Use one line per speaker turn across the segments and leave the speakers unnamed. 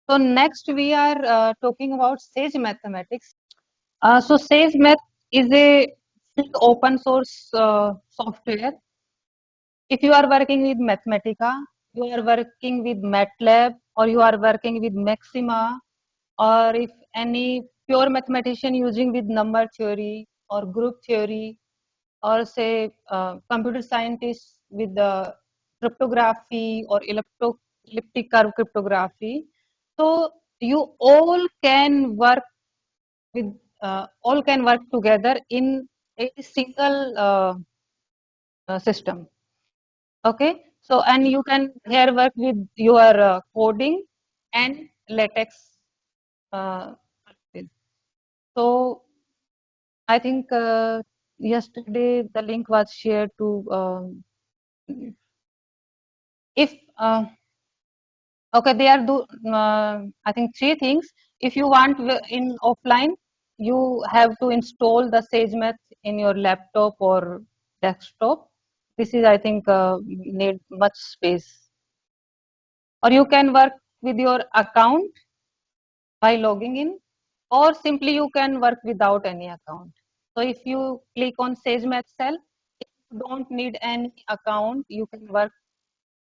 So next we are talking about Sage Mathematics. So Sage Math is a free open source software. If you are working with Mathematica, you are working with MATLAB, or you are working with Maxima, or if any pure mathematician using with number theory or group theory, or say computer scientists with the cryptography or elliptic curve cryptography. So you with all can work together in a single system. Okay, so and you can here work with your coding and latex. Uh, so I think yesterday the link was shared to if okay, they are I think three things. If you want in offline, you have to install the SageMath in your laptop or desktop. This is, I think, need much space. Or you can work with your account by logging in, or simply you can work without any account. So if you click on SageMath cell, if you don't need any account, you can work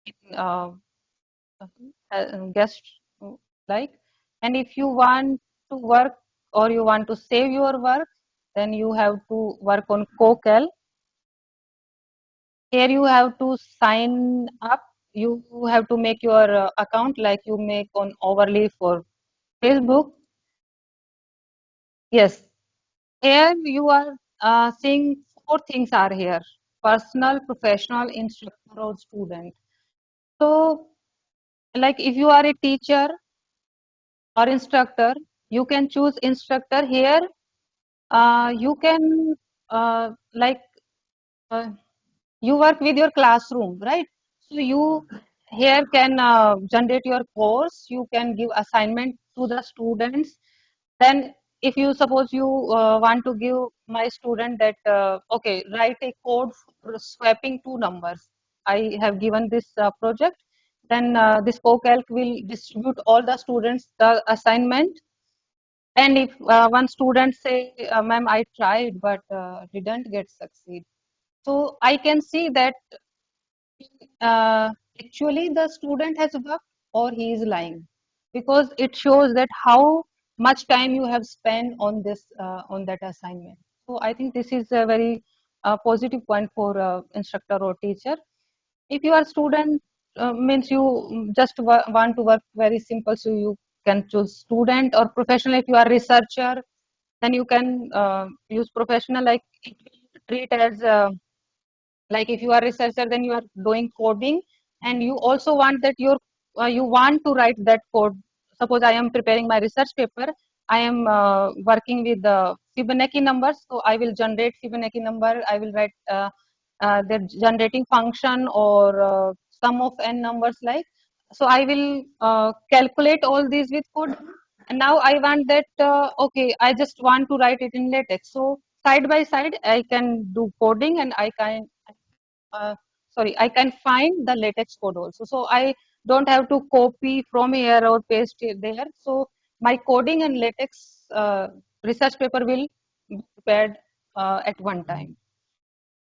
in guest like. And if you want to work or you want to save your work, then you have to work on CoCal. Here you have to sign up. You have to make your account like you make on Overly for Facebook. Yes, here you are seeing four things are here: personal, professional, instructor, or student. So, like if you are a teacher or instructor, you can choose instructor. Here you can like uh, you work with your classroom, right? So you here can generate your course. You can give assignment to the students. Then if you suppose you want to give my student that okay, write a code for swapping two numbers. I have given this project. Then this CoCalc will distribute all the students the assignment. And if one student say, "Ma'am, I tried but didn't get succeed," so I can see that uh, actually the student has worked or he is lying, because it shows that how much time you have spent on this on that assignment. So I think this is a very positive point for instructor or teacher. If you are student, means you just want to work very simple, so you can choose student. Or professional, if you are researcher, then you can use professional. Like it will treat as like if you are researcher, then you are doing coding, and you also want that your you want to write that code. Suppose I am preparing my research paper, I am working with the Fibonacci numbers, so I will generate Fibonacci number. I will write the generating function or sum of n numbers, like. So I will calculate all these with code. And now I want that okay, I just want to write it in latex. So side by side I can do coding, and I can uh, I can find the latex code also. So I don't have to copy from here or paste it there. So my coding and latex research paper will be prepared at one time.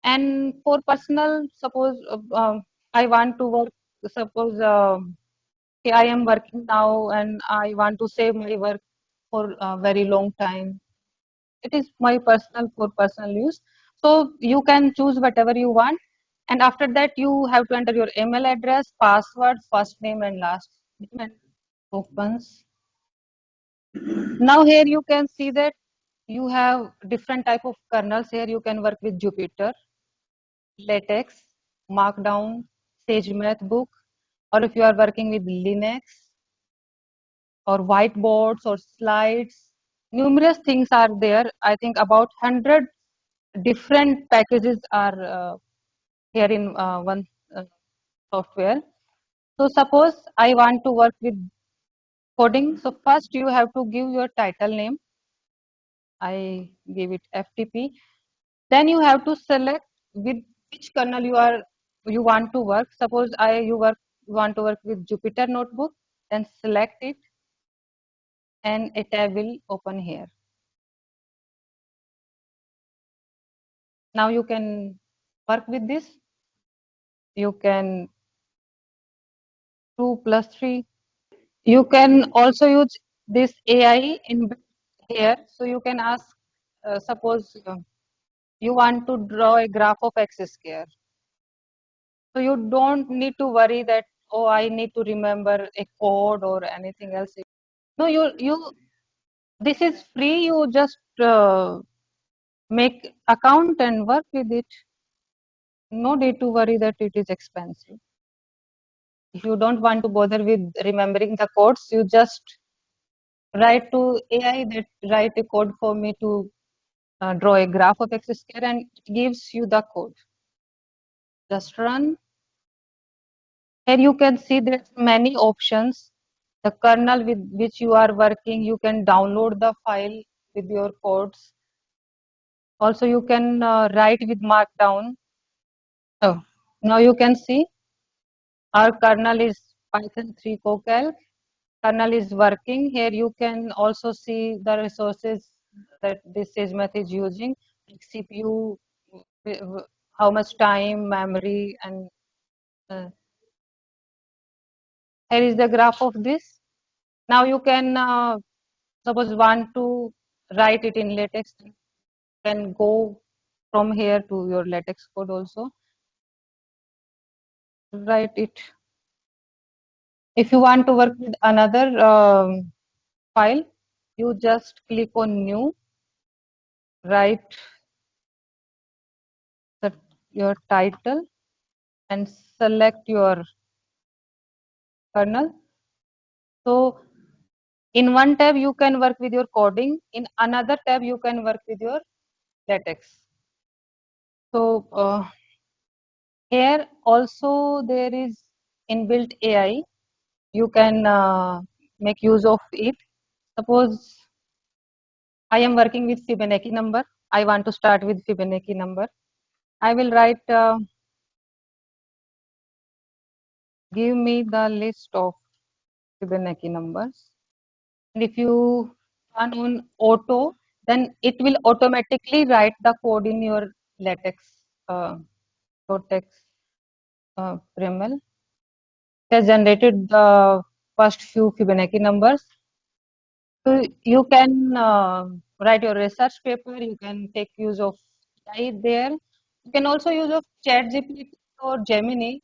And for personal, suppose I want to work, suppose okay, I am working now and I want to save my work for a very long time. It is my personal for personal use. So you can choose whatever you want. And after that, you have to enter your email address, password, first name and last name, and opens. Now here you can see that you have different type of kernels. Here you can work with Jupyter, LaTeX, Markdown, SageMath book, or if you are working with Linux or whiteboards or slides, numerous things are there. I think about 100 different packages are here in one uh, software. So suppose I want to work with coding. So first you have to give your title name. I give it FTP. Then you have to select with which kernel you want to work. Suppose I you want to work with Jupyter Notebook. Then select it. and a tab will open here. Now you can work with this. You can 2 plus 3. You can also use this AI in here. So you can ask, suppose you want to draw a graph of x square. So you don't need to worry that, oh, I need to remember a code or anything else. No, this is free. You just make account and work with it. No need to worry that it is expensive. If you don't want to bother with remembering the codes, you just write to AI that write a code for me to draw a graph of x square, and it gives you the code. Just run. Here you can see there's many options. The kernel with which you are working, you can download the file with your codes. Also, you can write with Markdown. So now you can see our kernel is Python 3 CoCalc. Kernel is working. Here you can also see the resources that this SageMath is using, like CPU, how much time, memory, and here is the graph of this. Now you can suppose want to write it in LaTeX, you can go from here to your LaTeX code also. Write it. If you want to work with another file, you just click on new, write your title and select your kernel. So in one tab you can work with your coding, in another tab you can work with your LaTeX. So here also there is inbuilt AI. You can make use of it. Suppose I am working with Fibonacci number. I want to start with Fibonacci number. I will write, give me the list of Fibonacci numbers. And if you run on auto, then it will automatically write the code in your LaTeX, LaTeX Primel. It has generated the first few Fibonacci numbers. So you can write your research paper. You can take use of AI there. You can also use of ChatGPT or Gemini.